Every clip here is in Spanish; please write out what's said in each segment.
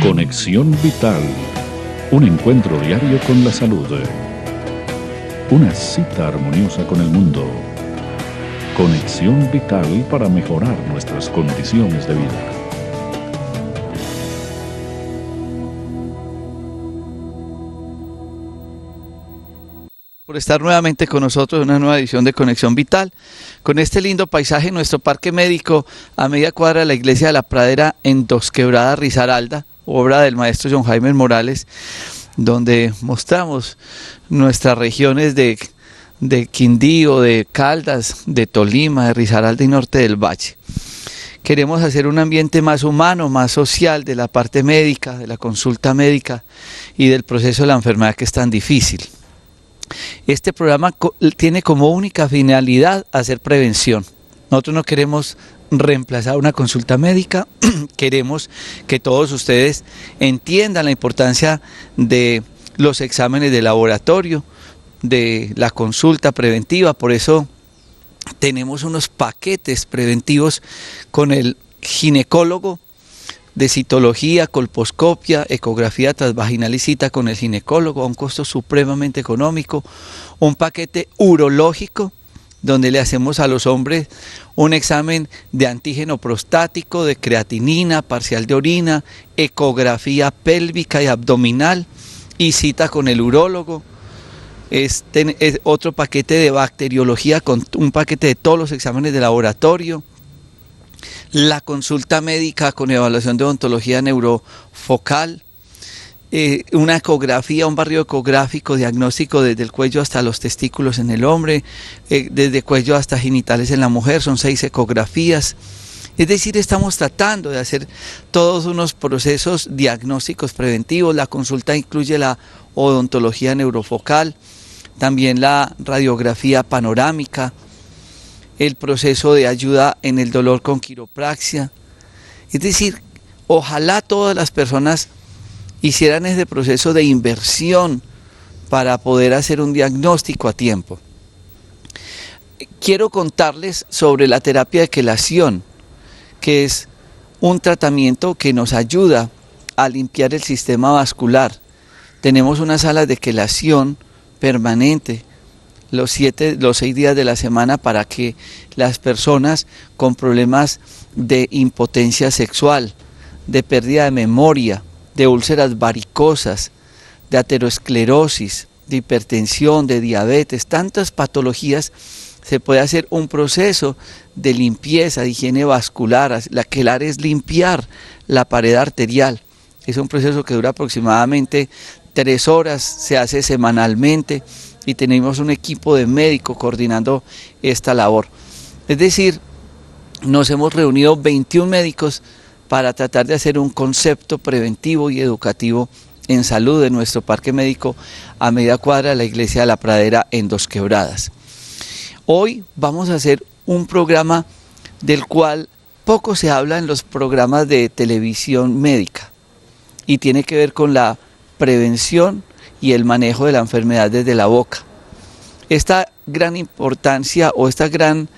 Conexión Vital, un encuentro diario con la salud. Una cita armoniosa con el mundo. Conexión Vital para mejorar nuestras condiciones de vida. Por estar nuevamente con nosotros en una nueva edición de Conexión Vital, con este lindo paisaje en nuestro parque médico a media cuadra de la iglesia de la Pradera en Dos Quebradas, Risaralda, obra del maestro John Jaime Morales, donde mostramos nuestras regiones de Quindío, de Caldas, de Tolima, de Risaralda y Norte del Valle. Queremos hacer un ambiente más humano, más social de la parte médica, de la consulta médica y del proceso de la enfermedad que es tan difícil. Este programa tiene como única finalidad hacer prevención. Nosotros no queremos reemplazar una consulta médica, queremos que todos ustedes entiendan la importancia de los exámenes de laboratorio, de la consulta preventiva. Por eso tenemos unos paquetes preventivos con el ginecólogo, de citología, colposcopia, ecografía transvaginal y cita con el ginecólogo a un costo supremamente económico, un paquete urológico donde le hacemos a los hombres un examen de antígeno prostático, de creatinina, parcial de orina, ecografía pélvica y abdominal y cita con el urólogo. Es otro paquete de bacteriología con un paquete de todos los exámenes de laboratorio. La consulta médica con evaluación de odontología neurofocal, una ecografía, un barrido ecográfico diagnóstico desde el cuello hasta los testículos en el hombre, desde cuello hasta genitales en la mujer, son 6 ecografías. Es decir, estamos tratando de hacer todos unos procesos diagnósticos preventivos. La consulta incluye la odontología neurofocal, también la radiografía panorámica, el proceso de ayuda en el dolor con quiropraxia. Es decir, ojalá todas las personas hicieran ese proceso de inversión para poder hacer un diagnóstico a tiempo. Quiero contarles sobre la terapia de quelación, que es un tratamiento que nos ayuda a limpiar el sistema vascular. Tenemos unas salas de quelación permanente los 6 días de la semana para que las personas con problemas de impotencia sexual, de pérdida de memoria, de úlceras varicosas, de aterosclerosis, de hipertensión, de diabetes, tantas patologías, se puede hacer un proceso de limpieza, de higiene vascular. La quelar es limpiar la pared arterial. Es un proceso que dura aproximadamente 3 horas, se hace semanalmente y tenemos un equipo de médicos coordinando esta labor. Es decir, nos hemos reunido 21 médicos para tratar de hacer un concepto preventivo y educativo en salud en nuestro parque médico a media cuadra de la iglesia de la Pradera en Dos Quebradas. Hoy vamos a hacer un programa del cual poco se habla en los programas de televisión médica y tiene que ver con la prevención y el manejo de la enfermedad desde la boca. Esta gran importancia o esta gran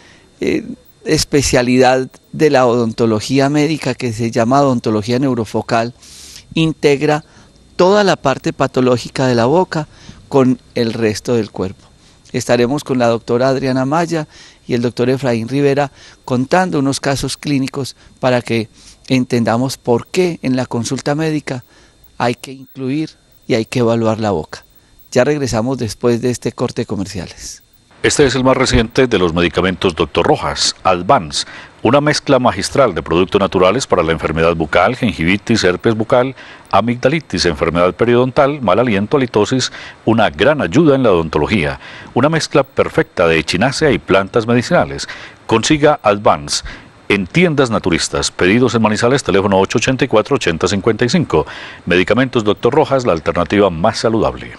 especialidad de la odontología médica, que se llama odontología neurofocal, integra toda la parte patológica de la boca con el resto del cuerpo. Estaremos con la doctora Adriana Maya y el doctor Efraín Rivera contando unos casos clínicos para que entendamos por qué en la consulta médica hay que incluir y hay que evaluar la boca. Ya regresamos después de este corte de comerciales. Este es el más reciente de los medicamentos Dr. Rojas, Advance, una mezcla magistral de productos naturales para la enfermedad bucal, gingivitis, herpes bucal, amigdalitis, enfermedad periodontal, mal aliento, halitosis, una gran ayuda en la odontología, una mezcla perfecta de echinacea y plantas medicinales. Consiga Advance en tiendas naturistas. Pedidos en Manizales, teléfono 884-8055. Medicamentos Dr. Rojas, la alternativa más saludable.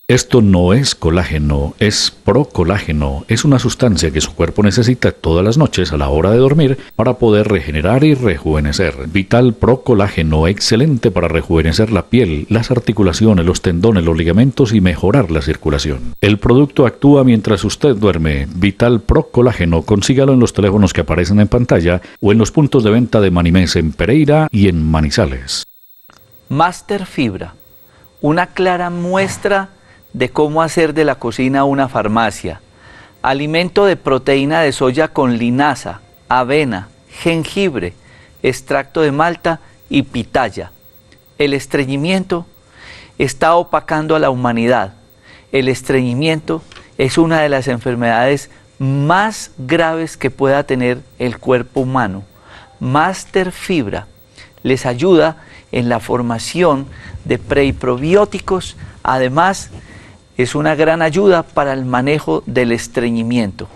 Esto no es colágeno, es procolágeno. Es una sustancia que su cuerpo necesita todas las noches a la hora de dormir para poder regenerar y rejuvenecer. Vital Procolágeno, excelente para rejuvenecer la piel, las articulaciones, los tendones, los ligamentos y mejorar la circulación. El producto actúa mientras usted duerme. Vital Procolágeno, consígalo en los teléfonos que aparecen en pantalla o en los puntos de venta de Manimés en Pereira y en Manizales. Master Fibra, una clara muestra de cómo hacer de la cocina una farmacia. Alimento de proteína de soya con linaza, avena, jengibre, extracto de malta y pitaya. El estreñimiento está opacando a la humanidad. El estreñimiento es una de las enfermedades más graves que pueda tener el cuerpo humano. Master Fibra les ayuda en la formación de pre y probióticos. Además, es una gran ayuda para el manejo del estreñimiento.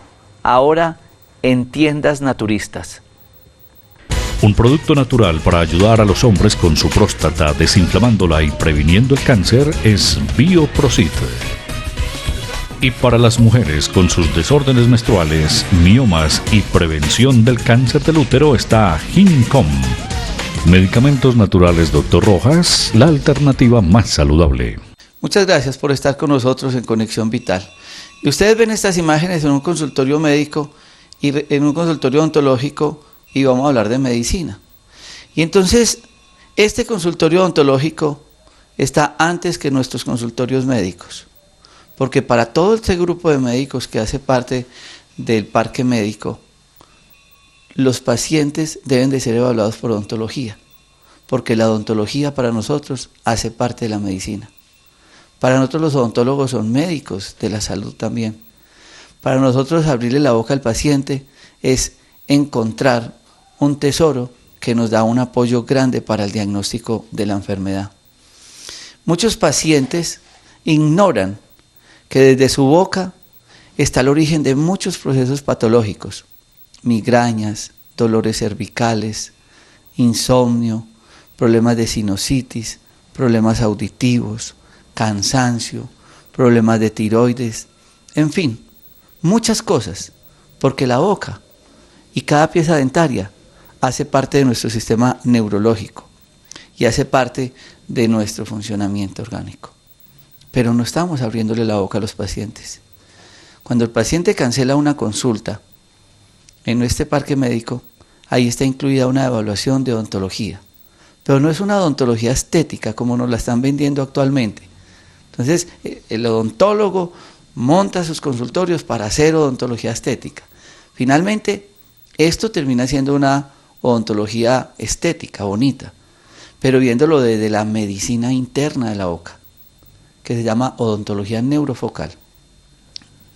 Ahora en tiendas naturistas. Un producto natural para ayudar a los hombres con su próstata, desinflamándola y previniendo el cáncer es Bioprosit. Y para las mujeres con sus desórdenes menstruales, miomas y prevención del cáncer del útero está Gincom. Medicamentos naturales Dr. Rojas, la alternativa más saludable. Muchas gracias por estar con nosotros en Conexión Vital. Y ustedes ven estas imágenes en un consultorio médico y en un consultorio odontológico y vamos a hablar de medicina. Y entonces, este consultorio odontológico está antes que nuestros consultorios médicos, porque para todo este grupo de médicos que hace parte del parque médico, los pacientes deben de ser evaluados por odontología, porque la odontología para nosotros hace parte de la medicina. Para nosotros los odontólogos son médicos de la salud también. Para nosotros abrirle la boca al paciente es encontrar un tesoro que nos da un apoyo grande para el diagnóstico de la enfermedad. Muchos pacientes ignoran que desde su boca está el origen de muchos procesos patológicos, migrañas, dolores cervicales, insomnio, problemas de sinusitis, problemas auditivos, cansancio, problemas de tiroides, en fin, muchas cosas, porque la boca y cada pieza dentaria hace parte de nuestro sistema neurológico y hace parte de nuestro funcionamiento orgánico. Pero no estamos abriéndole la boca a los pacientes. Cuando el paciente cancela una consulta en este parque médico, ahí está incluida una evaluación de odontología, pero no es una odontología estética como nos la están vendiendo actualmente. Entonces, el odontólogo monta sus consultorios para hacer odontología estética. Finalmente, esto termina siendo una odontología estética, bonita, pero viéndolo desde la medicina interna de la boca, que se llama odontología neurofocal.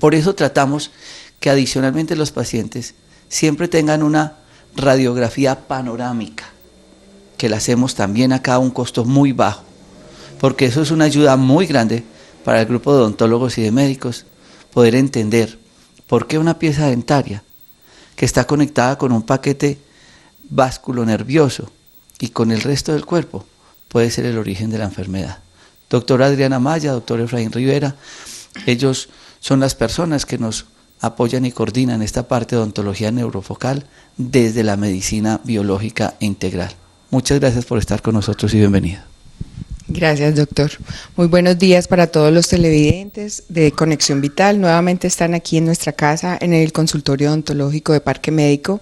Por eso tratamos que adicionalmente los pacientes siempre tengan una radiografía panorámica, que la hacemos también acá a un costo muy bajo, porque eso es una ayuda muy grande para el grupo de odontólogos y de médicos, poder entender por qué una pieza dentaria que está conectada con un paquete vasculonervioso y con el resto del cuerpo puede ser el origen de la enfermedad. Doctora Adriana Maya, doctor Efraín Rivera, ellos son las personas que nos apoyan y coordinan esta parte de odontología neurofocal desde la medicina biológica integral. Muchas gracias por estar con nosotros y bienvenido. Gracias, doctor. Muy buenos días para todos los televidentes de Conexión Vital. Nuevamente están aquí en nuestra casa, en el consultorio odontológico de Parque Médico.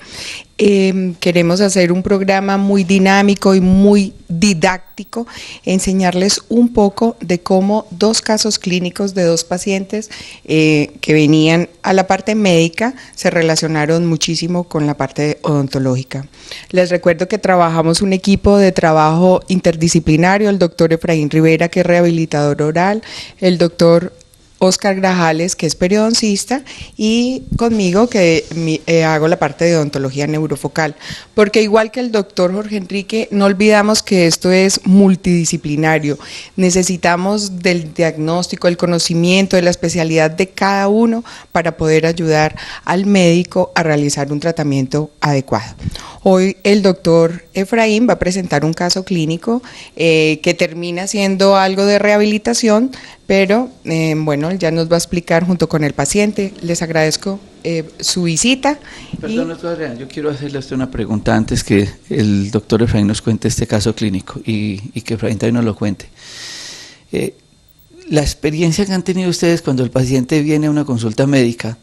Queremos hacer un programa muy dinámico y muy didáctico, enseñarles un poco de cómo dos casos clínicos de dos pacientes que venían a la parte médica se relacionaron muchísimo con la parte odontológica. Les recuerdo que trabajamos un equipo de trabajo interdisciplinario, el doctor Efraín Rivera, que es rehabilitador oral, el doctor Oscar Grajales, que es periodoncista, y conmigo, que hago la parte de odontología neurofocal. Porque igual que el doctor Jorge Enrique, no olvidamos que esto es multidisciplinario. Necesitamos del diagnóstico, el conocimiento, de la especialidad de cada uno para poder ayudar al médico a realizar un tratamiento adecuado. Hoy el doctor Efraín va a presentar un caso clínico que termina siendo algo de rehabilitación, pero bueno, ya nos va a explicar junto con el paciente. Les agradezco su visita. Perdón, doctor Adrián, yo quiero hacerle a usted una pregunta antes que el doctor Efraín nos cuente este caso clínico y que Efraín también nos lo cuente. La experiencia que han tenido ustedes cuando el paciente viene a una consulta médica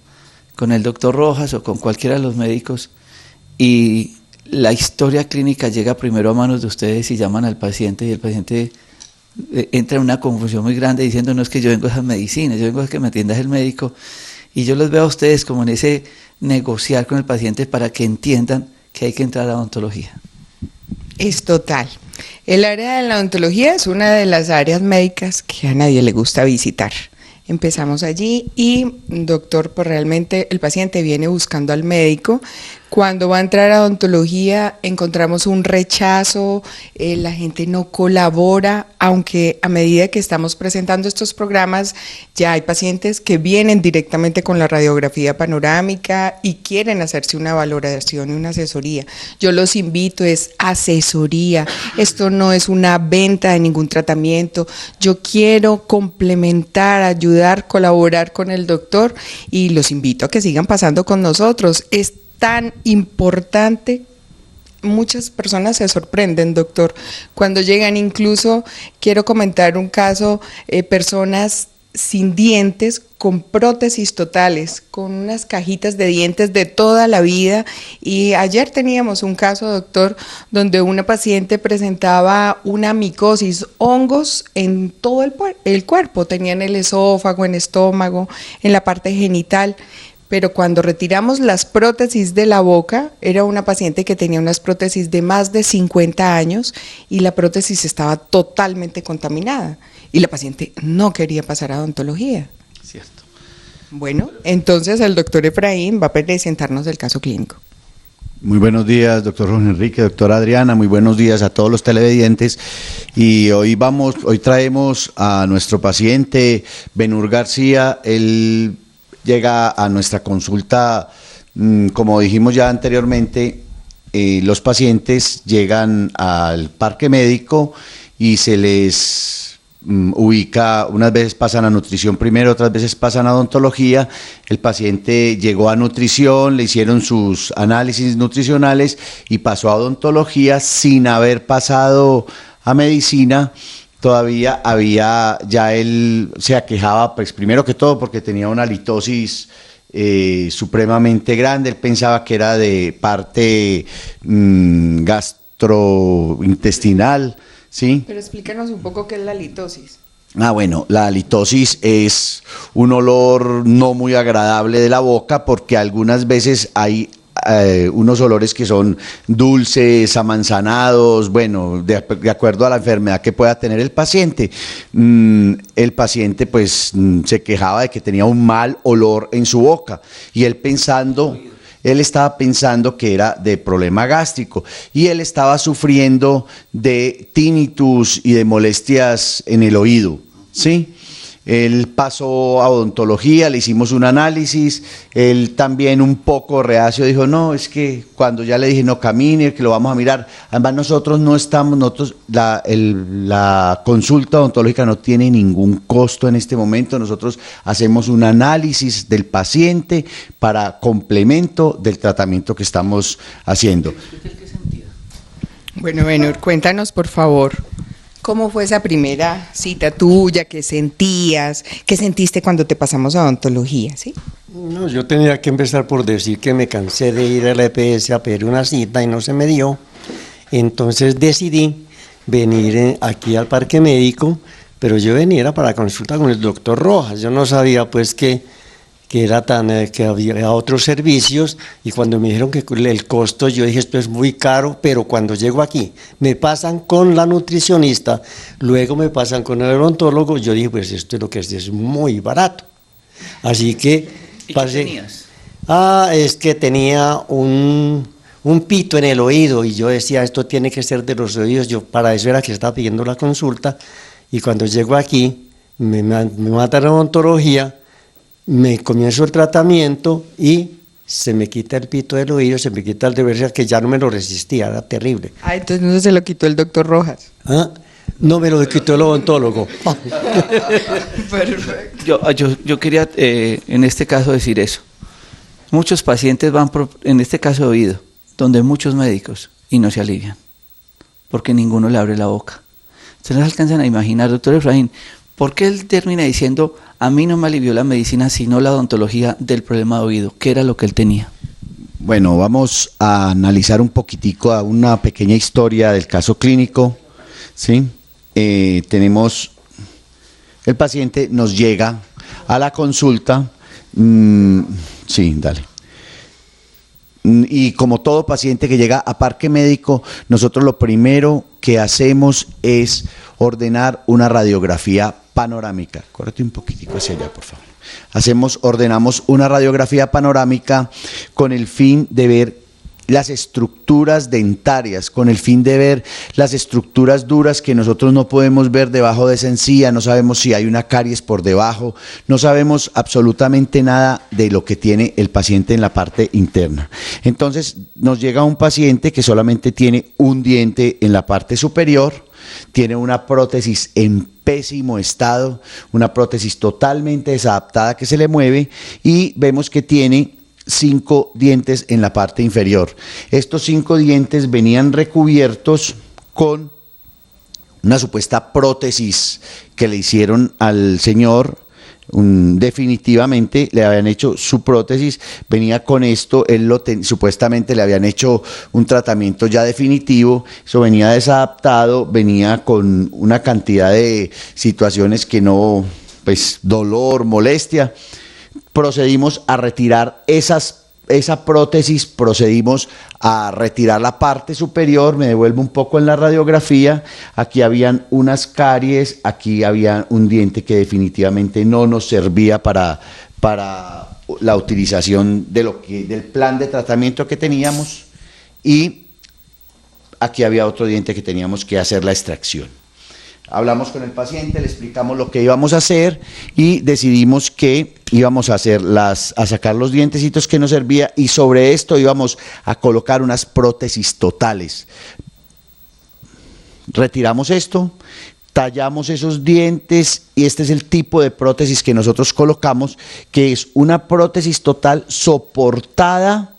con el doctor Rojas o con cualquiera de los médicos y la historia clínica llega primero a manos de ustedes y llaman al paciente, y el paciente entra en una confusión muy grande diciendo, no, es que yo vengo a esas medicinas, yo vengo a que me atiendas el médico, y yo los veo a ustedes como en ese negociar con el paciente para que entiendan que hay que entrar a odontología. Es total. El área de la odontología es una de las áreas médicas que a nadie le gusta visitar. Empezamos allí y, doctor, pues realmente el paciente viene buscando al médico. Cuando va a entrar a odontología encontramos un rechazo, la gente no colabora, aunque a medida que estamos presentando estos programas ya hay pacientes que vienen directamente con la radiografía panorámica y quieren hacerse una valoración y una asesoría. Yo los invito, es asesoría, esto no es una venta de ningún tratamiento, yo quiero complementar, ayudar, colaborar con el doctor y los invito a que sigan pasando con nosotros. Es tan importante, muchas personas se sorprenden, doctor, cuando llegan. Incluso quiero comentar un caso, personas sin dientes con prótesis totales, con unas cajitas de dientes de toda la vida, y ayer teníamos un caso, doctor, donde una paciente presentaba una micosis, hongos en todo el cuerpo, tenía en el esófago, en el estómago, en la parte genital. Pero cuando retiramos las prótesis de la boca, era una paciente que tenía unas prótesis de más de 50 años y la prótesis estaba totalmente contaminada y la paciente no quería pasar a odontología. Cierto. Bueno, entonces el doctor Efraín va a presentarnos el caso clínico. Muy buenos días, doctor Jorge Enrique, doctora Adriana, muy buenos días a todos los televidentes. Y hoy traemos a nuestro paciente Benur García. Él llega a nuestra consulta, como dijimos ya anteriormente, los pacientes llegan al parque médico y se les ubica, unas veces pasan a nutrición primero, otras veces pasan a odontología. El paciente llegó a nutrición, le hicieron sus análisis nutricionales y pasó a odontología sin haber pasado a medicina. Todavía él se aquejaba, pues primero que todo porque tenía una litosis supremamente grande. Él pensaba que era de parte gastrointestinal, ¿sí? Pero explícanos un poco qué es la litosis. Bueno, la litosis es un olor no muy agradable de la boca porque algunas veces hay unos olores que son dulces, amanzanados, bueno, de acuerdo a la enfermedad que pueda tener el paciente. El paciente pues se quejaba de que tenía un mal olor en su boca y él estaba pensando que era de problema gástrico y él estaba sufriendo de tinnitus y de molestias en el oído, ¿sí? Él pasó a odontología, le hicimos un análisis, él también un poco reacio dijo, no, es que cuando ya le dije no camine, que lo vamos a mirar, además nosotros la consulta odontológica no tiene ningún costo en este momento, nosotros hacemos un análisis del paciente para complemento del tratamiento que estamos haciendo. Bueno, Benur, cuéntanos por favor. ¿Cómo fue esa primera cita tuya? ¿Qué sentías? ¿Qué sentiste cuando te pasamos a odontología? ¿Sí? No, yo tenía que empezar por decir que me cansé de ir a la EPS a pedir una cita y no se me dio. Entonces decidí venir aquí al parque médico, pero yo venía para consulta con el doctor Rojas. Yo no sabía pues que era que había otros servicios, y cuando me dijeron que el costo, yo dije esto es muy caro, pero cuando llego aquí me pasan con la nutricionista, luego me pasan con el odontólogo, yo dije pues esto es lo que es muy barato. Así que ¿Y pasé. qué tenías? Es que tenía un pito en el oído y yo decía esto tiene que ser de los oídos, yo para eso era que estaba pidiendo la consulta, y cuando llego aquí me matan a odontología, me comienzo el tratamiento y se me quita el pito del oído, se me quita el de verja, que ya no me lo resistía, era terrible. Entonces no se lo quitó el doctor Rojas. No me lo quitó el odontólogo. Perfecto. Yo quería en este caso decir eso. Muchos pacientes van, en este caso de oído, donde muchos médicos y no se alivian, porque ninguno le abre la boca. Ustedes alcanzan a imaginar, doctor Efraín, ¿por qué él termina diciendo, a mí no me alivió la medicina, sino la odontología del problema de oído? ¿Qué era lo que él tenía? Bueno, vamos a analizar un poquitico a una pequeña historia del caso clínico, ¿sí? Tenemos, el paciente nos llega a la consulta, sí, dale. Y como todo paciente que llega a Parque Médico, nosotros lo primero que hacemos es ordenar una radiografía panorámica. Córrete un poquitico hacia allá, por favor. Ordenamos una radiografía panorámica con el fin de ver las estructuras dentarias, con el fin de ver las estructuras duras que nosotros no podemos ver debajo de esa encía, no sabemos si hay una caries por debajo, no sabemos absolutamente nada de lo que tiene el paciente en la parte interna. Entonces nos llega un paciente que solamente tiene un diente en la parte superior, tiene una prótesis en pésimo estado, una prótesis totalmente desadaptada que se le mueve, y vemos que tiene 5 dientes en la parte inferior. Estos 5 dientes venían recubiertos con una supuesta prótesis que le hicieron al señor. Definitivamente le habían hecho su prótesis, venía con esto, supuestamente le habían hecho un tratamiento ya definitivo, eso venía desadaptado, venía con una cantidad de situaciones que no, pues dolor, molestia. Procedimos a retirar esa prótesis, procedimos a retirar la parte superior, me devuelvo un poco en la radiografía, aquí habían unas caries, aquí había un diente que definitivamente no nos servía para la utilización del plan de tratamiento que teníamos, y aquí había otro diente que teníamos que hacer la extracción. Hablamos con el paciente, le explicamos lo que íbamos a hacer y decidimos que íbamos a sacar los dientecitos que nos servía, y sobre esto íbamos a colocar unas prótesis totales. Retiramos esto, tallamos esos dientes, y este es el tipo de prótesis que nosotros colocamos, que es una prótesis total soportada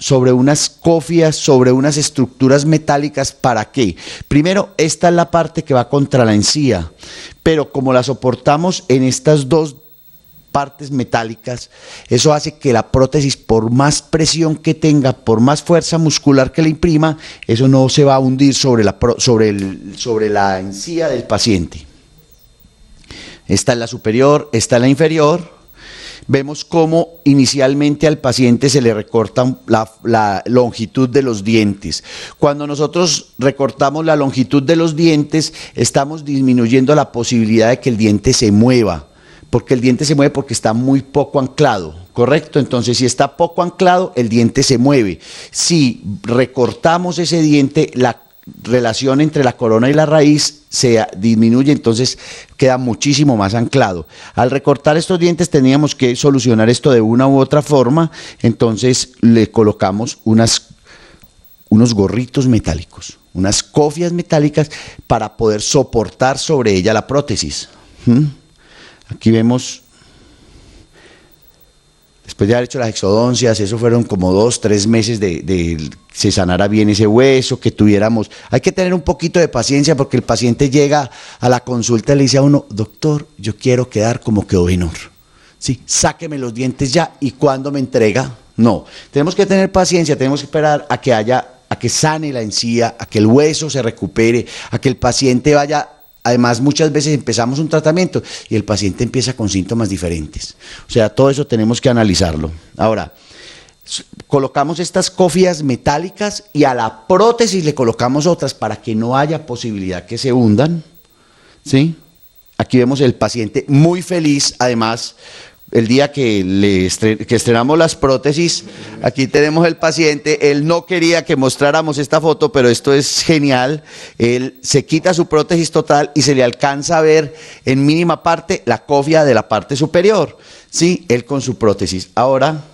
sobre unas cófias, sobre unas estructuras metálicas. ¿Para qué? Primero, esta es la parte que va contra la encía, pero como la soportamos en estas 2 partes metálicas, eso hace que la prótesis, por más presión que tenga, por más fuerza muscular que le imprima, eso no se va a hundir sobre la encía del paciente. Esta es la superior, esta es la inferior. Vemos cómo inicialmente al paciente se le recorta la longitud de los dientes. Cuando nosotros recortamos la longitud de los dientes, estamos disminuyendo la posibilidad de que el diente se mueva, porque el diente se mueve porque está muy poco anclado, ¿correcto? Entonces, si está poco anclado, el diente se mueve. Si recortamos ese diente, la relación entre la corona y la raíz se disminuye, entonces queda muchísimo más anclado. Al recortar estos dientes teníamos que solucionar esto de una u otra forma, entonces le colocamos unos gorritos metálicos, unas cofias metálicas para poder soportar sobre ella la prótesis. Aquí vemos, después de haber hecho las exodoncias, eso fueron como 2-3 meses de se sanara bien ese hueso, que tuviéramos. Hay que tener un poquito de paciencia, porque el paciente llega a la consulta y le dice a uno: doctor, yo quiero quedar como quedó Benur, ¿sí? Sáqueme los dientes ya. ¿Y cuándo me entrega? No, tenemos que tener paciencia, tenemos que esperar a que sane la encía, a que el hueso se recupere, a que el paciente vaya. Además, muchas veces empezamos un tratamiento y el paciente empieza con síntomas diferentes. O sea, todo eso tenemos que analizarlo. Ahora, colocamos estas cofias metálicas y a la prótesis le colocamos otras para que no haya posibilidad que se hundan, ¿sí? Aquí vemos el paciente muy feliz. Además, el día que estrenamos las prótesis, aquí tenemos el paciente. Él no quería que mostráramos esta foto, pero esto es genial. Él se quita su prótesis total y se le alcanza a ver en mínima parte la cofia de la parte superior, ¿sí? Él con su prótesis. Ahora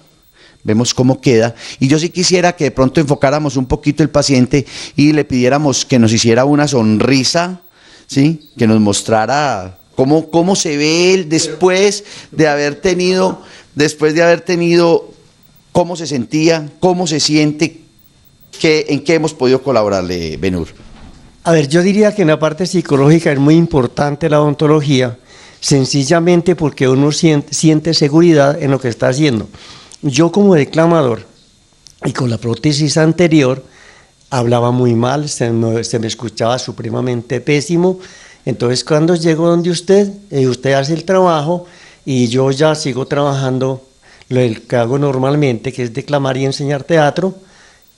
vemos cómo queda, y yo sí quisiera que de pronto enfocáramos un poquito el paciente y le pidiéramos que nos hiciera una sonrisa, ¿sí? Que nos mostrara cómo se ve él después de haber tenido, cómo se sentía, cómo se siente, en qué hemos podido colaborarle, Benur. A ver, yo diría que en la parte psicológica es muy importante la odontología. sencillamente porque uno siente seguridad en lo que está haciendo. Yo como declamador y con la prótesis anterior hablaba muy mal, se me escuchaba supremamente pésimo. Entonces cuando llego donde usted hace el trabajo y yo ya sigo trabajando lo que hago normalmente, que es declamar y enseñar teatro,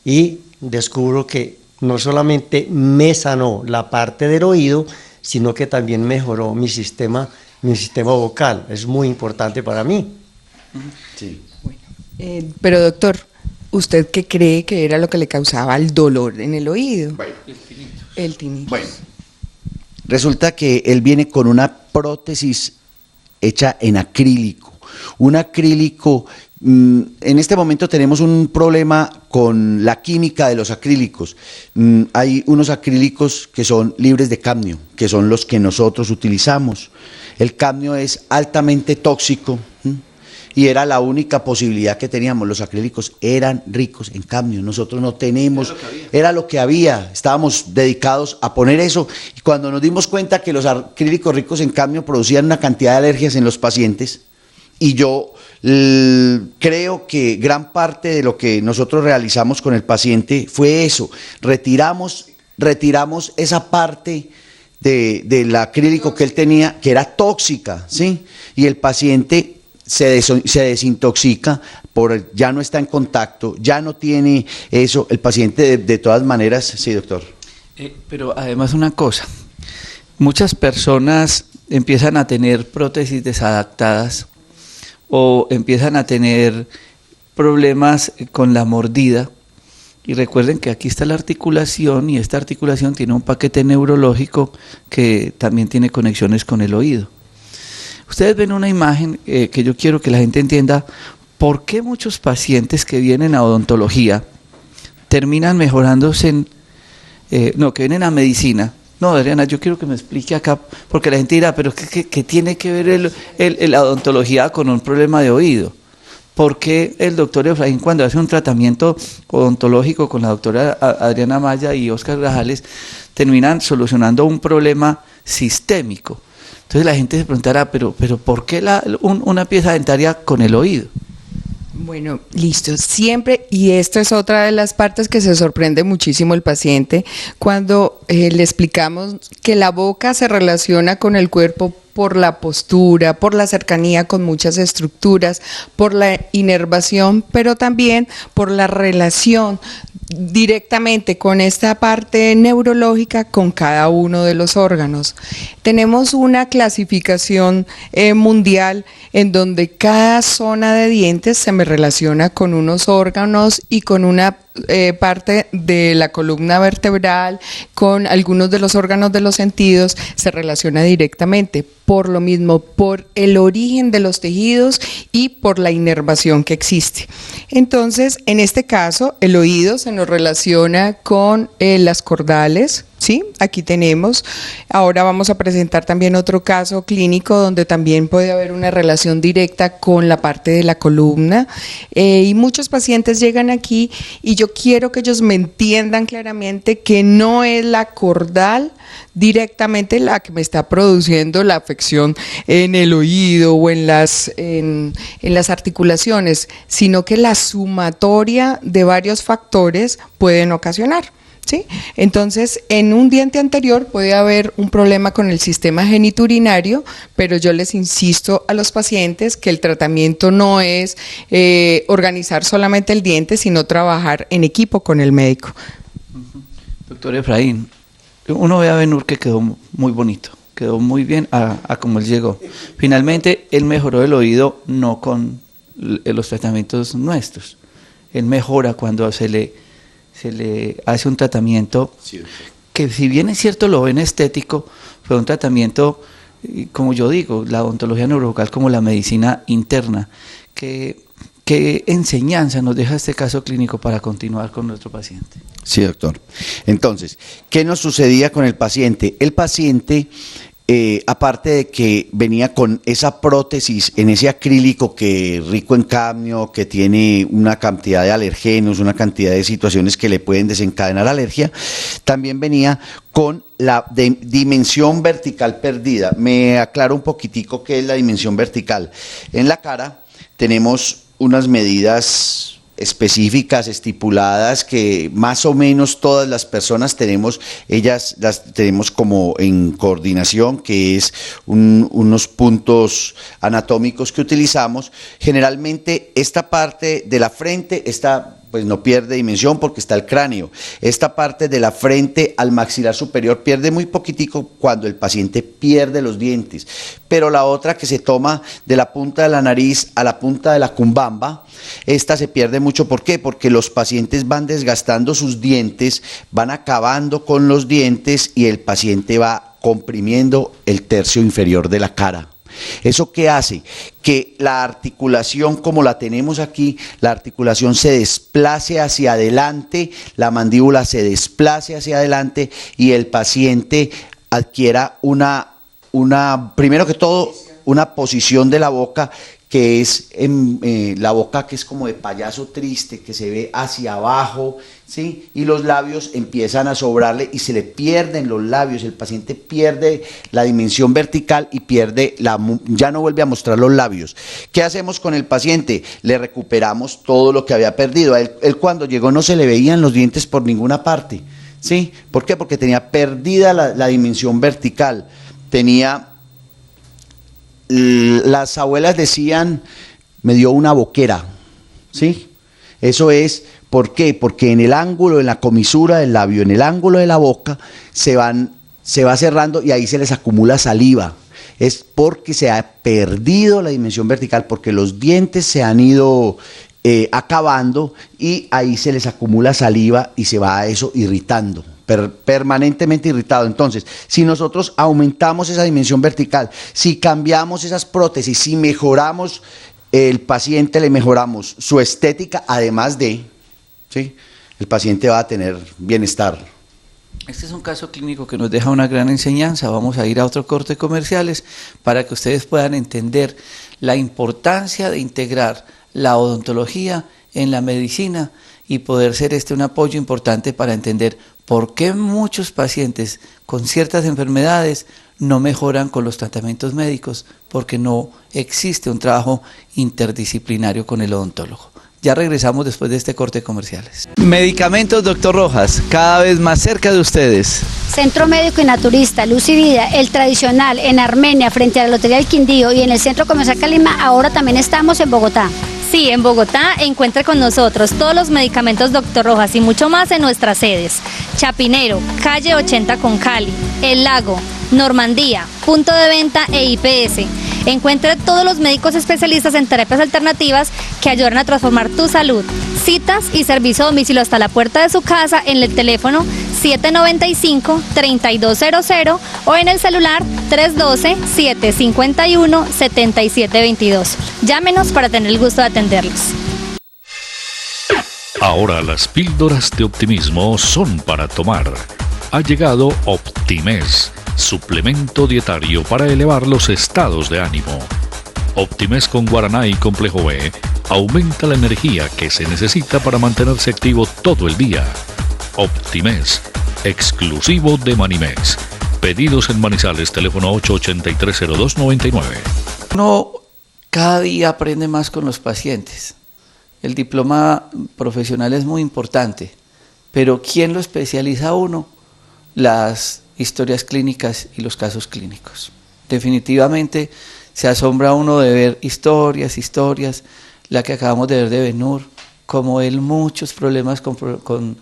y descubro que no solamente me sanó la parte del oído, sino que también mejoró mi sistema vocal. Es muy importante para mí. Sí. Bueno, pero doctor, ¿usted qué cree que era lo que le causaba el dolor en el oído? Bueno, el tinnitus. Bueno, resulta que él viene con una prótesis hecha en acrílico. Un acrílico, en este momento tenemos un problema con la química de los acrílicos. Hay unos acrílicos que son libres de cadmio, que son los que nosotros utilizamos. El cadmio es altamente tóxico y era la única posibilidad que teníamos. Los acrílicos eran ricos en cadmio, nosotros no tenemos, era lo que había, estábamos dedicados a poner eso, y cuando nos dimos cuenta que los acrílicos ricos en cadmio producían una cantidad de alergias en los pacientes, y yo creo que gran parte de lo que nosotros realizamos con el paciente fue eso, retiramos esa parte del acrílico que él tenía, que era tóxica, ¿sí? Y el paciente se desintoxica, ya no está en contacto, ya no tiene eso, el paciente de todas maneras, sí, doctor. Pero además una cosa, muchas personas empiezan a tener prótesis desadaptadas o empiezan a tener problemas con la mordida, y recuerden que aquí está la articulación, y esta articulación tiene un paquete neurológico que también tiene conexiones con el oído. Ustedes ven una imagen que yo quiero que la gente entienda por qué muchos pacientes que vienen a odontología terminan mejorándose que vienen a medicina. No, Adriana, yo quiero que me explique acá, porque la gente dirá, pero ¿qué tiene que ver la odontología con un problema de oído? ¿Por qué el doctor Efraín, cuando hace un tratamiento odontológico con la doctora Adriana Maya y Óscar Grajales, terminan solucionando un problema sistémico? Entonces la gente se preguntará, pero ¿por qué una pieza dentaria con el oído? Bueno, listo, siempre, y esta es otra de las partes que se sorprende muchísimo el paciente cuando le explicamos que la boca se relaciona con el cuerpo por la postura, por la cercanía con muchas estructuras, por la inervación, pero también por la relación directamente con esta parte neurológica con cada uno de los órganos. Tenemos una clasificación mundial en donde cada zona de dientes se me relaciona con unos órganos y con una parte de la columna vertebral, con algunos de los órganos de los sentidos, se relaciona directamente, por lo mismo, por el origen de los tejidos y por la inervación que existe. Entonces, en este caso, el oído se nos relaciona con las cordales, ¿sí? Aquí tenemos. Ahora vamos a presentar también otro caso clínico donde también puede haber una relación directa con la parte de la columna, y muchos pacientes llegan aquí y yo quiero que ellos me entiendan claramente que no es la cordal directamente la que me está produciendo la afección en el oído o en las articulaciones, sino que la sumatoria de varios factores pueden ocasionar. ¿Sí? Entonces, en un diente anterior puede haber un problema con el sistema genitourinario, pero yo les insisto a los pacientes que el tratamiento no es organizar solamente el diente, sino trabajar en equipo con el médico. Doctor Efraín, uno ve a Benur que quedó muy bonito, quedó muy bien a como él llegó. Finalmente, él mejoró el oído no con los tratamientos nuestros, él mejora cuando se le hace un tratamiento que, si bien es cierto lo ven estético, fue un tratamiento, como yo digo, la odontología neurovocal como la medicina interna. ¿Qué enseñanza nos deja este caso clínico para continuar con nuestro paciente? Sí, doctor. Entonces, ¿qué nos sucedía con el paciente? El paciente aparte de que venía con esa prótesis en ese acrílico que rico en cadmio, que tiene una cantidad de alergenos, una cantidad de situaciones que le pueden desencadenar alergia, también venía con la dimensión vertical perdida. Me aclaro un poquitico qué es la dimensión vertical. En la cara tenemos unas medidas específicas, estipuladas, que más o menos todas las personas tenemos, ellas las tenemos como en coordinación, que es unos puntos anatómicos que utilizamos. Generalmente esta parte de la frente, pues no pierde dimensión porque está el cráneo. Esta parte de la frente al maxilar superior pierde muy poquitico cuando el paciente pierde los dientes, pero la otra, que se toma de la punta de la nariz a la punta de la cumbamba, esta se pierde mucho. ¿Por qué? Porque los pacientes van desgastando sus dientes, van acabando con los dientes y el paciente va comprimiendo el tercio inferior de la cara. ¿Eso qué hace? Que la articulación, como la tenemos aquí, la articulación se desplace hacia adelante, la mandíbula se desplace hacia adelante y el paciente adquiera primero que todo, una posición de la boca que es la boca, que es como de payaso triste, que se ve hacia abajo, ¿sí? Y los labios empiezan a sobrarle y se le pierden los labios, el paciente pierde la dimensión vertical y ya no vuelve a mostrar los labios. ¿Qué hacemos con el paciente? Le recuperamos todo lo que había perdido. A él cuando llegó no se le veían los dientes por ninguna parte, ¿sí? ¿Por qué? Porque tenía perdida la dimensión vertical, las abuelas decían, me dio una boquera, ¿sí? Eso es, ¿por qué? Porque en el ángulo, en la comisura del labio, en el ángulo de la boca, se va cerrando y ahí se les acumula saliva. Es porque se ha perdido la dimensión vertical, porque los dientes se han ido acabando y ahí se les acumula saliva y se va a eso irritando. Permanentemente irritado. Entonces, si nosotros aumentamos esa dimensión vertical, si cambiamos esas prótesis, si mejoramos el paciente, le mejoramos su estética, además de, ¿sí?, el paciente va a tener bienestar. Este es un caso clínico que nos deja una gran enseñanza. Vamos a ir a otro corte de comerciales para que ustedes puedan entender la importancia de integrar la odontología en la medicina y poder ser un apoyo importante para entender por qué muchos pacientes con ciertas enfermedades no mejoran con los tratamientos médicos, porque no existe un trabajo interdisciplinario con el odontólogo. Ya regresamos después de este corte de comerciales. Medicamentos Dr. Rojas, cada vez más cerca de ustedes. Centro Médico y Naturista, Luz y Vida, el tradicional en Armenia, frente a la Lotería del Quindío, y en el Centro Comercial Calima. Ahora también estamos en Bogotá. Sí, en Bogotá encuentre con nosotros todos los medicamentos Dr. Rojas y mucho más en nuestras sedes: Chapinero, calle 80 con Cali, El Lago, Normandía, punto de venta e IPS. Encuentre todos los médicos especialistas en terapias alternativas que ayudan a transformar tu salud. Citas y servicio a domicilio hasta la puerta de su casa en el teléfono 795-3200 o en el celular 312-751-7722. Llámenos para tener el gusto de atenderlos. Ahora las píldoras de optimismo son para tomar. Ha llegado Optimés, suplemento dietario para elevar los estados de ánimo. Optimés con guaraná y complejo B aumenta la energía que se necesita para mantenerse activo todo el día. Optimés, exclusivo de Manimex. Pedidos en Manizales, teléfono 883-0299. Uno cada día aprende más con los pacientes. El diploma profesional es muy importante, pero ¿quién lo especializa a uno? Las historias clínicas y los casos clínicos. Definitivamente se asombra uno de ver historias, la que acabamos de ver de Benur, como él muchos problemas con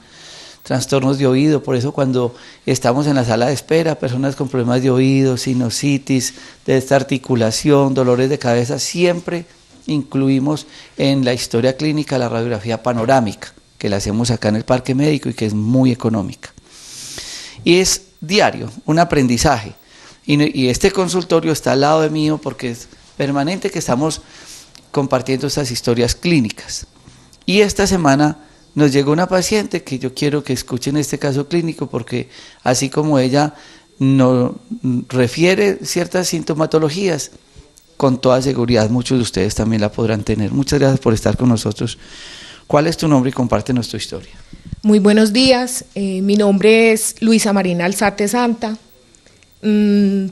trastornos de oído. Por eso cuando estamos en la sala de espera, personas con problemas de oído, sinusitis, de esta articulación, dolores de cabeza, siempre incluimos en la historia clínica la radiografía panorámica, que la hacemos acá en el Parque Médico y que es muy económica. Y es diario, un aprendizaje. Y este consultorio está al lado de mío porque es permanente que estamos compartiendo estas historias clínicas. Y esta semana nos llegó una paciente que yo quiero que escuchen este caso clínico porque así como ella nos refiere ciertas sintomatologías, con toda seguridad muchos de ustedes también la podrán tener. Muchas gracias por estar con nosotros. ¿Cuál es tu nombre y compártenos tu historia? Muy buenos días, mi nombre es Luisa Marina Alzate Santa.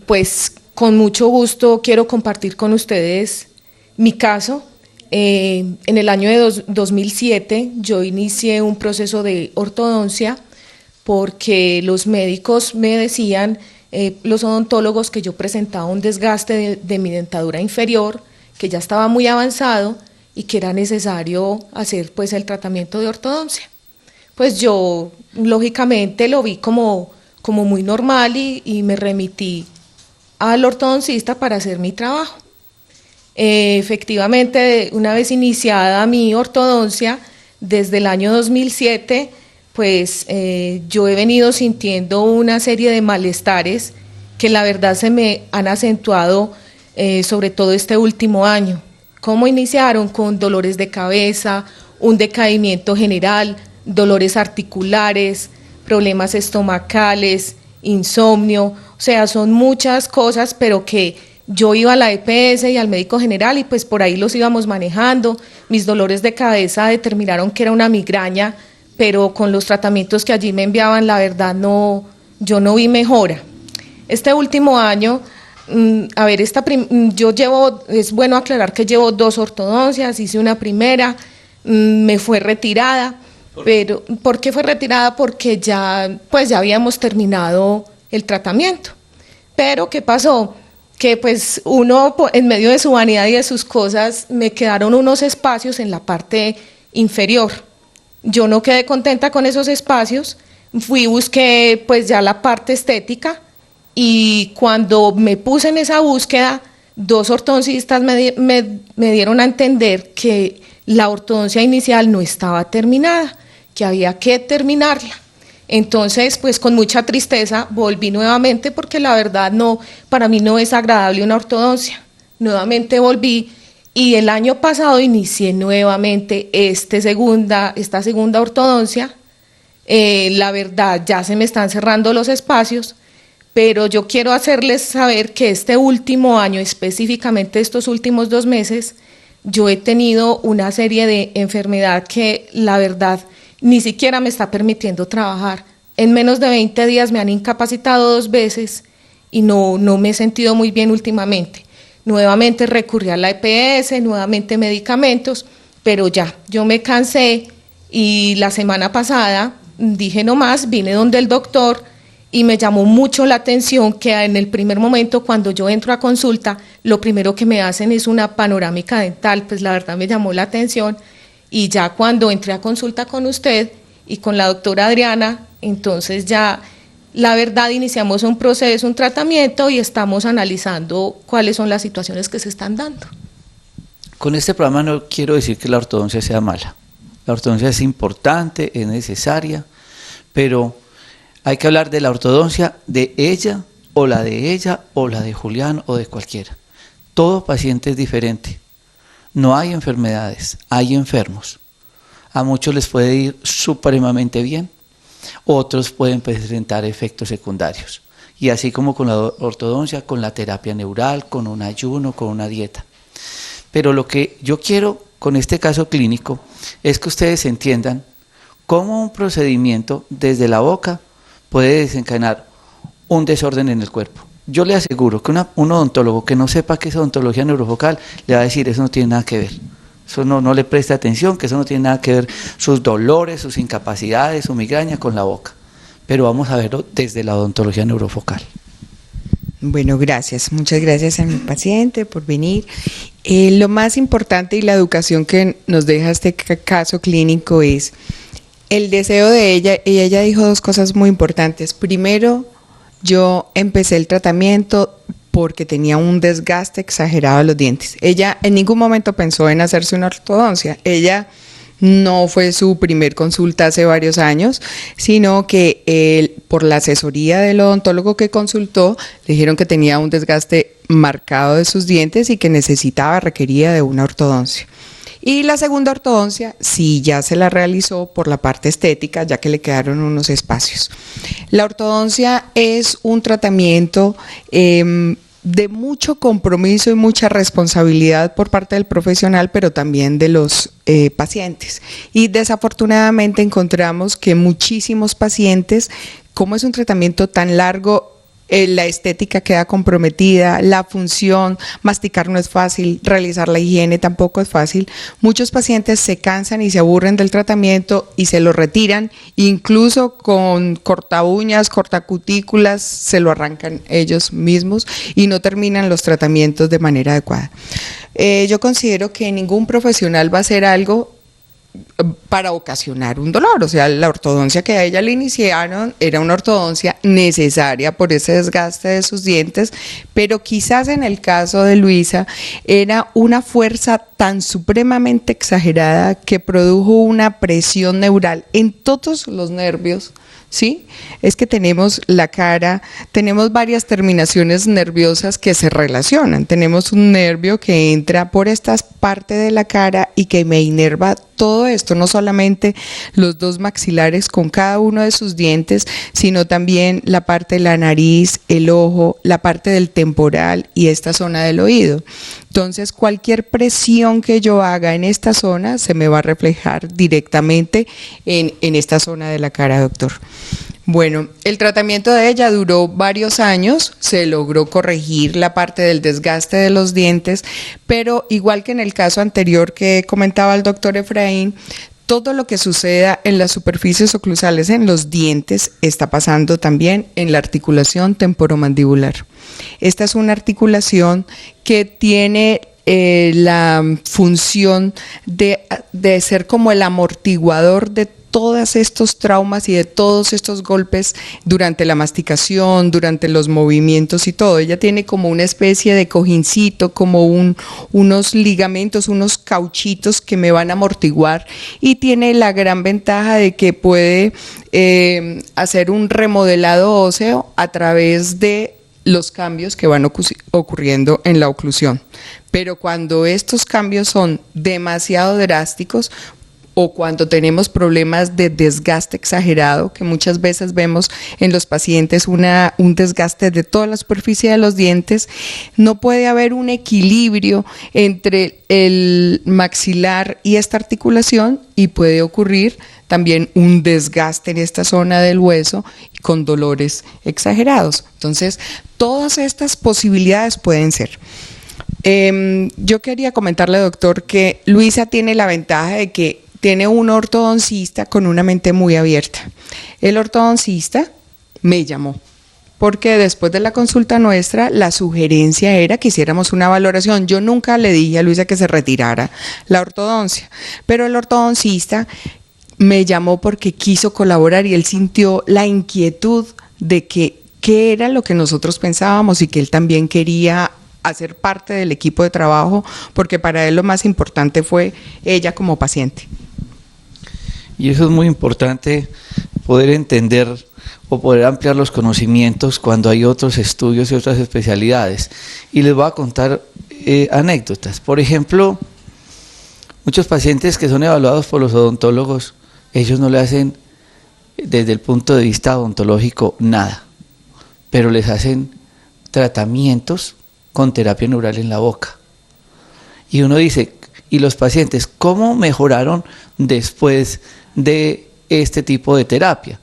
Pues con mucho gusto quiero compartir con ustedes mi caso. En el año de 2007 yo inicié un proceso de ortodoncia porque los médicos me decían, los odontólogos, que yo presentaba un desgaste de mi dentadura inferior, que ya estaba muy avanzado y que era necesario hacer pues el tratamiento de ortodoncia. Pues yo lógicamente lo vi como muy normal y me remití al ortodoncista para hacer mi trabajo. Efectivamente, una vez iniciada mi ortodoncia, desde el año 2007, pues yo he venido sintiendo una serie de malestares que la verdad se me han acentuado sobre todo este último año. ¿Cómo iniciaron? Con dolores de cabeza, un decaimiento general, dolores articulares, problemas estomacales, insomnio, o sea, son muchas cosas, pero que yo iba a la EPS y al médico general y pues por ahí los íbamos manejando. Mis dolores de cabeza determinaron que era una migraña, pero con los tratamientos que allí me enviaban, la verdad yo no vi mejora. Este último año, es bueno aclarar que llevo 2 ortodoncias, hice una primera, me fue retirada. Pero ¿por qué fue retirada? Porque ya habíamos terminado el tratamiento. Pero ¿qué pasó? Que pues uno, en medio de su vanidad y de sus cosas, me quedaron unos espacios en la parte inferior. Yo no quedé contenta con esos espacios, busqué pues ya la parte estética, y cuando me puse en esa búsqueda, 2 ortodoncistas me dieron a entender que la ortodoncia inicial no estaba terminada, que había que terminarla. Entonces, pues con mucha tristeza volví nuevamente, porque la verdad para mí no es agradable una ortodoncia. Nuevamente volví y el año pasado inicié nuevamente esta segunda ortodoncia. La verdad ya se me están cerrando los espacios, pero yo quiero hacerles saber que este último año, específicamente estos últimos 2 meses, yo he tenido una serie de enfermedad que la verdad ni siquiera me está permitiendo trabajar. En menos de 20 días me han incapacitado 2 veces y no me he sentido muy bien últimamente. Nuevamente recurrí a la EPS, nuevamente medicamentos, pero ya, yo me cansé y la semana pasada dije no más, vine donde el doctor y me llamó mucho la atención que en el primer momento, cuando yo entro a consulta, lo primero que me hacen es una panorámica dental. Pues la verdad me llamó la atención, y ya cuando entré a consulta con usted y con la doctora Adriana, entonces ya la verdad iniciamos un proceso, un tratamiento, y estamos analizando cuáles son las situaciones que se están dando. Con este programa no quiero decir que la ortodoncia sea mala. La ortodoncia es importante, es necesaria, pero hay que hablar de la ortodoncia de ella, o la de Julián, o de cualquiera. Todo paciente es diferente. No hay enfermedades, hay enfermos. A muchos les puede ir supremamente bien, otros pueden presentar efectos secundarios. Y así como con la ortodoncia, con la terapia neural, con un ayuno, con una dieta. Pero lo que yo quiero con este caso clínico es que ustedes entiendan cómo un procedimiento desde la boca puede desencadenar un desorden en el cuerpo. Yo le aseguro que un odontólogo que no sepa qué es odontología neurofocal le va a decir, eso no tiene nada que ver, eso no le preste atención, que eso no tiene nada que ver sus dolores, sus incapacidades, su migraña con la boca. Pero vamos a verlo desde la odontología neurofocal. Bueno, gracias. Muchas gracias a mi paciente por venir. Lo más importante y la educación que nos deja este caso clínico es el deseo de ella. Ella dijo 2 cosas muy importantes. Primero, yo empecé el tratamiento porque tenía un desgaste exagerado de los dientes. Ella en ningún momento pensó en hacerse una ortodoncia. Ella no fue su primer consulta hace varios años, sino que por la asesoría del odontólogo que consultó, le dijeron que tenía un desgaste marcado de sus dientes y que requería de una ortodoncia. Y la segunda ortodoncia sí ya se la realizó por la parte estética, ya que le quedaron unos espacios. La ortodoncia es un tratamiento de mucho compromiso y mucha responsabilidad por parte del profesional, pero también de los pacientes. Y desafortunadamente encontramos que muchísimos pacientes, como es un tratamiento tan largo, la estética queda comprometida, la función, masticar no es fácil, realizar la higiene tampoco es fácil. Muchos pacientes se cansan y se aburren del tratamiento y se lo retiran, incluso con corta uñas, corta cutículas, se lo arrancan ellos mismos y no terminan los tratamientos de manera adecuada. Yo considero que ningún profesional va a hacer algo para ocasionar un dolor, o sea, la ortodoncia que a ella le iniciaron era una ortodoncia necesaria por ese desgaste de sus dientes, pero quizás en el caso de Luisa era una fuerza tan supremamente exagerada que produjo una presión neural en todos los nervios. ¿Sí? Es que tenemos la cara, tenemos varias terminaciones nerviosas que se relacionan. Tenemos un nervio que entra por esta parte de la cara y que me inerva todo esto, no solamente los dos maxilares con cada uno de sus dientes, sino también la parte de la nariz, el ojo, la parte del temporal y esta zona del oído. Entonces, cualquier presión que yo haga en esta zona se me va a reflejar directamente en esta zona de la cara, doctor. Bueno, el tratamiento de ella duró varios años, se logró corregir la parte del desgaste de los dientes, pero igual que en el caso anterior que comentaba el doctor Efraín, todo lo que suceda en las superficies oclusales, en los dientes, está pasando también en la articulación temporomandibular. Esta es una articulación que tiene la función de ser como el amortiguador de todos estos traumas y de todos estos golpes durante la masticación, durante los movimientos y todo. Ella tiene como una especie de cojincito, como unos ligamentos, unos cauchitos que me van a amortiguar, y tiene la gran ventaja de que puede hacer un remodelado óseo a través de los cambios que van ocurriendo en la oclusión. Pero cuando estos cambios son demasiado drásticos, o cuando tenemos problemas de desgaste exagerado, que muchas veces vemos en los pacientes un desgaste de toda la superficie de los dientes, no puede haber un equilibrio entre el maxilar y esta articulación y puede ocurrir también un desgaste en esta zona del hueso con dolores exagerados. Entonces, todas estas posibilidades pueden ser. Yo quería comentarle, doctor, que Luisa tiene la ventaja de que tiene un ortodoncista con una mente muy abierta. El ortodoncista me llamó porque después de la consulta nuestra, la sugerencia era que hiciéramos una valoración. Yo nunca le dije a Luisa que se retirara la ortodoncia, pero el ortodoncista me llamó porque quiso colaborar y él sintió la inquietud de qué era lo que nosotros pensábamos y que él también quería hacer parte del equipo de trabajo, porque para él lo más importante fue ella como paciente. Y eso es muy importante, poder entender o poder ampliar los conocimientos cuando hay otros estudios y otras especialidades. Y les voy a contar anécdotas. Por ejemplo, muchos pacientes que son evaluados por los odontólogos, ellos no le hacen desde el punto de vista odontológico nada, pero les hacen tratamientos con terapia neural en la boca. Y uno dice, ¿y los pacientes cómo mejoraron después de este tipo de terapia?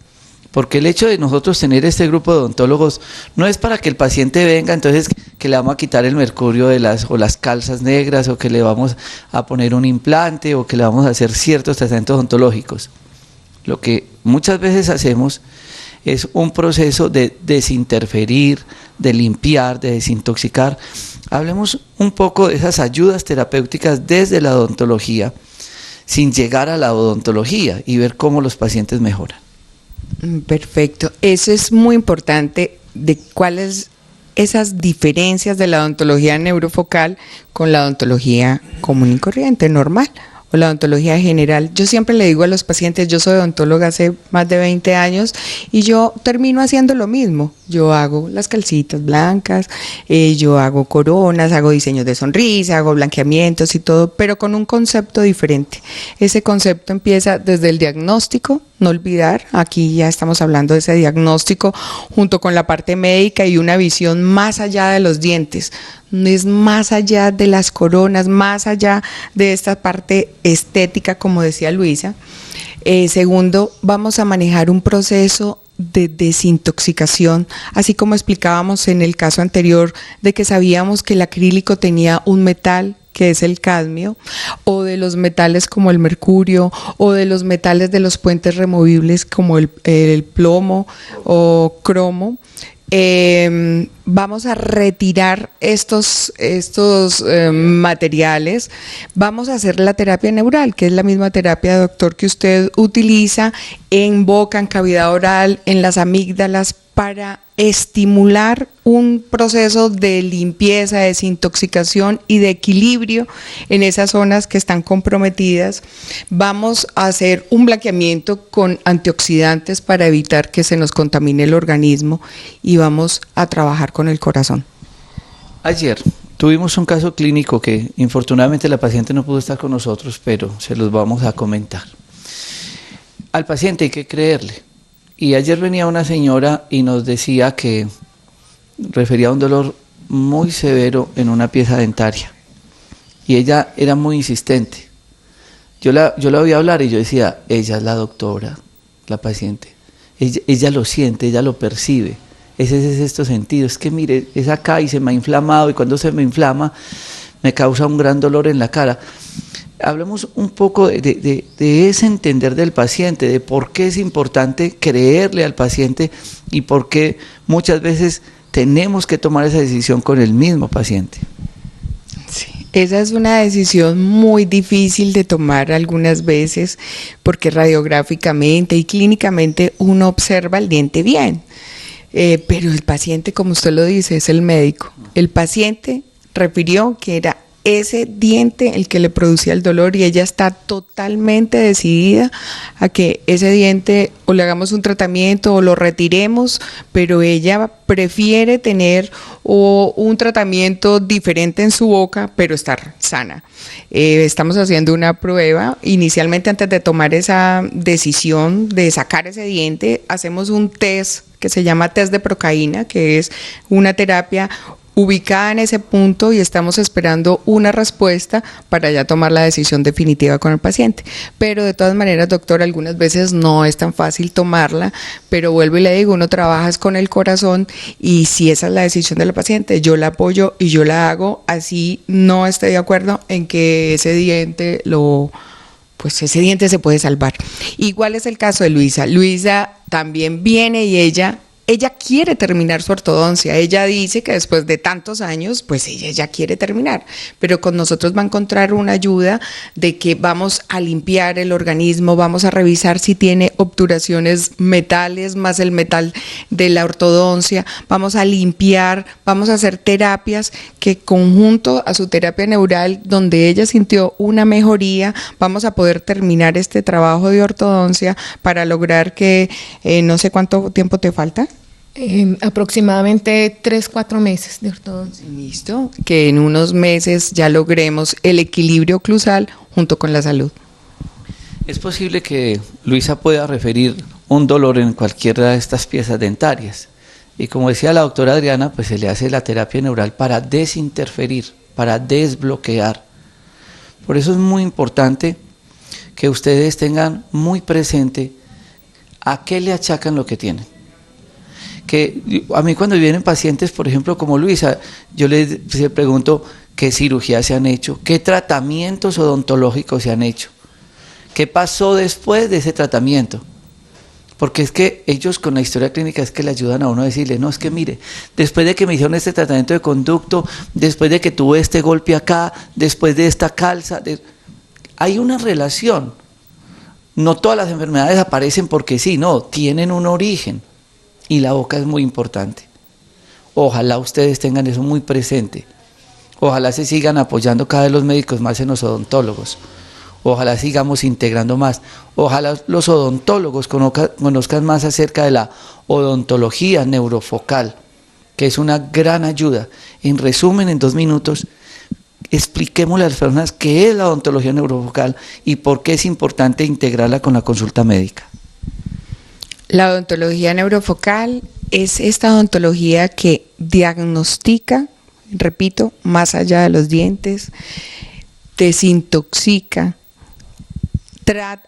Porque el hecho de nosotros tener este grupo de odontólogos no es para que el paciente venga, entonces que le vamos a quitar el mercurio de las calzas negras, o que le vamos a poner un implante, o que le vamos a hacer ciertos tratamientos odontológicos. Lo que muchas veces hacemos es un proceso de desinterferir, de limpiar, de desintoxicar. Hablemos un poco de esas ayudas terapéuticas desde la odontología, sin llegar a la odontología, y ver cómo los pacientes mejoran. Perfecto. Eso es muy importante, de cuáles esas diferencias de la odontología neurofocal con la odontología común y corriente, normal. o la odontología general. Yo siempre le digo a los pacientes, yo soy odontóloga hace más de 20 años y yo termino haciendo lo mismo. Yo hago las calcitas blancas, yo hago coronas, hago diseños de sonrisa, hago blanqueamientos y todo, pero con un concepto diferente. Ese concepto empieza desde el diagnóstico, no olvidar, aquí ya estamos hablando de ese diagnóstico junto con la parte médica y una visión más allá de los dientes, es más allá de las coronas, más allá de esta parte estética, como decía Luisa. Segundo, vamos a manejar un proceso de desintoxicación, así como explicábamos en el caso anterior de que sabíamos que el acrílico tenía un metal que es el cadmio, o de los metales como el mercurio, o de los metales de los puentes removibles como el plomo o cromo. Vamos a retirar estos materiales, vamos a hacer la terapia neural, que es la misma terapia, doctor, que usted utiliza en boca, en cavidad oral, en las amígdalas, para estimular un proceso de limpieza, de desintoxicación y de equilibrio en esas zonas que están comprometidas. Vamos a hacer un blanqueamiento con antioxidantes para evitar que se nos contamine el organismo y vamos a trabajar con el corazón. Ayer tuvimos un caso clínico que infortunadamente la paciente no pudo estar con nosotros, pero se los vamos a comentar. Al paciente hay que creerle. Y ayer venía una señora y nos decía que refería a un dolor muy severo en una pieza dentaria. Y ella era muy insistente. Yo la oía hablar y yo decía, ella es la doctora, la paciente. Ella lo siente, ella lo percibe. Ese es este sentido. Es que mire, es acá y se me ha inflamado y cuando se me inflama me causa un gran dolor en la cara. Hablemos un poco de ese entender del paciente, de por qué es importante creerle al paciente y por qué muchas veces tenemos que tomar esa decisión con el mismo paciente. Sí, esa es una decisión muy difícil de tomar algunas veces porque radiográficamente y clínicamente uno observa el diente bien, pero el paciente, como usted lo dice, es el médico. El paciente refirió que era ese diente el que le producía el dolor y ella está totalmente decidida a que ese diente o le hagamos un tratamiento o lo retiremos, pero ella prefiere tener un tratamiento diferente en su boca, pero estar sana. Estamos haciendo una prueba. Inicialmente, antes de tomar esa decisión de sacar ese diente, hacemos un test que se llama test de procaína, que es una terapia ubicada en ese punto y estamos esperando una respuesta para ya tomar la decisión definitiva con el paciente. Pero de todas maneras, doctor, algunas veces no es tan fácil tomarla, pero vuelvo y le digo, uno trabaja con el corazón y si esa es la decisión del paciente, yo la apoyo y yo la hago, así no esté de acuerdo en que ese diente pues ese diente se puede salvar. Igual es el caso de Luisa. Luisa también viene y ella quiere terminar su ortodoncia. Ella dice que después de tantos años, pues ella ya quiere terminar, pero con nosotros va a encontrar una ayuda de que vamos a limpiar el organismo, vamos a revisar si tiene obturaciones metales más el metal de la ortodoncia, vamos a limpiar, vamos a hacer terapias que conjunto a su terapia neural, donde ella sintió una mejoría, vamos a poder terminar este trabajo de ortodoncia para lograr que, no sé cuánto tiempo te falta. Aproximadamente 3-4 meses de ortodoncia. Listo, que en unos meses ya logremos el equilibrio oclusal junto con la salud. Es posible que Luisa pueda referir un dolor en cualquiera de estas piezas dentarias. Y como decía la doctora Adriana, pues se le hace la terapia neural para desinterferir, para desbloquear. Por eso es muy importante que ustedes tengan muy presente a qué le achacan lo que tienen. Que a mí cuando vienen pacientes, por ejemplo, como Luisa, yo les pregunto qué cirugías se han hecho, qué tratamientos odontológicos se han hecho, qué pasó después de ese tratamiento. Porque es que ellos con la historia clínica es que le ayudan a uno a decirle, no, es que mire, después de que me hicieron este tratamiento de conducto, después de que tuve este golpe acá, después de esta calza, hay una relación. No todas las enfermedades aparecen porque sí, no, tienen un origen. Y la boca es muy importante. Ojalá ustedes tengan eso muy presente. Ojalá se sigan apoyando cada vez los médicos más en los odontólogos. Ojalá sigamos integrando más. Ojalá los odontólogos conozcan más acerca de la odontología neurofocal, que es una gran ayuda. En resumen, en 2 minutos, expliquémosle a las personas qué es la odontología neurofocal y por qué es importante integrarla con la consulta médica. La odontología neurofocal es esta odontología que diagnostica, repito, más allá de los dientes, desintoxica,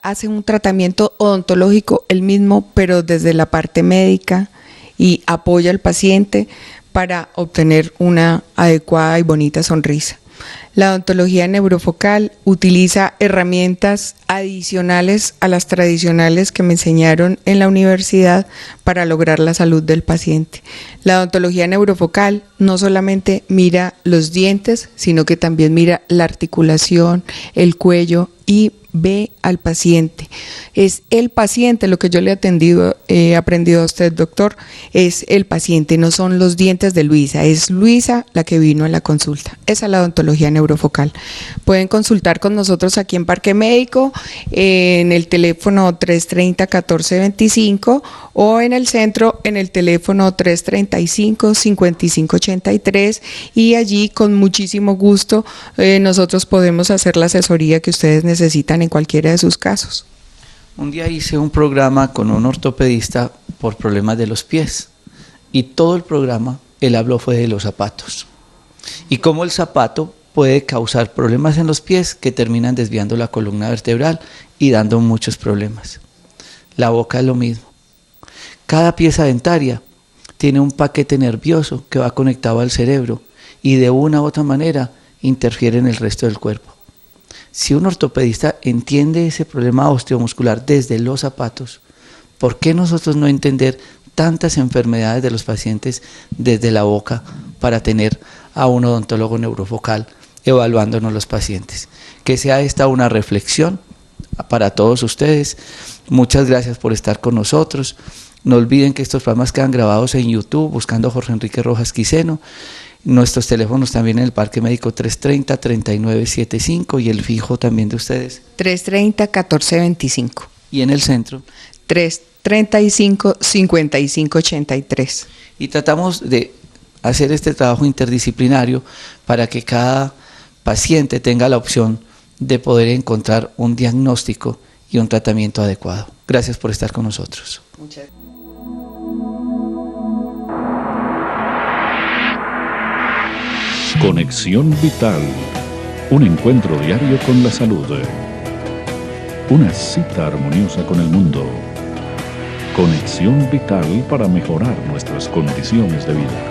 hace un tratamiento odontológico el mismo, pero desde la parte médica, y apoya al paciente para obtener una adecuada y bonita sonrisa. La odontología neurofocal utiliza herramientas adicionales a las tradicionales que me enseñaron en la universidad para lograr la salud del paciente. La odontología neurofocal no solamente mira los dientes, sino que también mira la articulación, el cuello y ve al paciente. Es el paciente, lo que yo le he aprendido a usted, doctor, es el paciente, no son los dientes de Luisa, es Luisa la que vino a la consulta. Esa es la odontología neurofocal. Pueden consultar con nosotros aquí en Parque Médico, en el teléfono 330-1425 o en el centro en el teléfono 335-5583, y allí con muchísimo gusto nosotros podemos hacer la asesoría que ustedes necesitan en cualquiera de sus casos. Un día hice un programa con un ortopedista por problemas de los pies y todo el programa él habló fue de los zapatos y cómo el zapato puede causar problemas en los pies que terminan desviando la columna vertebral y dando muchos problemas. La boca es lo mismo. Cada pieza dentaria tiene un paquete nervioso que va conectado al cerebro y de una u otra manera interfiere en el resto del cuerpo. Si un ortopedista entiende ese problema osteomuscular desde los zapatos, ¿por qué nosotros no entender tantas enfermedades de los pacientes desde la boca para tener a un odontólogo neurofocal evaluándonos los pacientes? Que sea esta una reflexión para todos ustedes. Muchas gracias por estar con nosotros. No olviden que estos programas quedan grabados en YouTube buscando Jorge Enrique Rojas Quiseno. Nuestros teléfonos también en el Parque Médico 330-3975 y el fijo también de ustedes 330-1425 y en el centro 335-5583. Y tratamos de hacer este trabajo interdisciplinario para que cada paciente tenga la opción de poder encontrar un diagnóstico y un tratamiento adecuado. Gracias por estar con nosotros. Muchas gracias. Conexión Vital, un encuentro diario con la salud, una cita armoniosa con el mundo. Conexión Vital para mejorar nuestras condiciones de vida.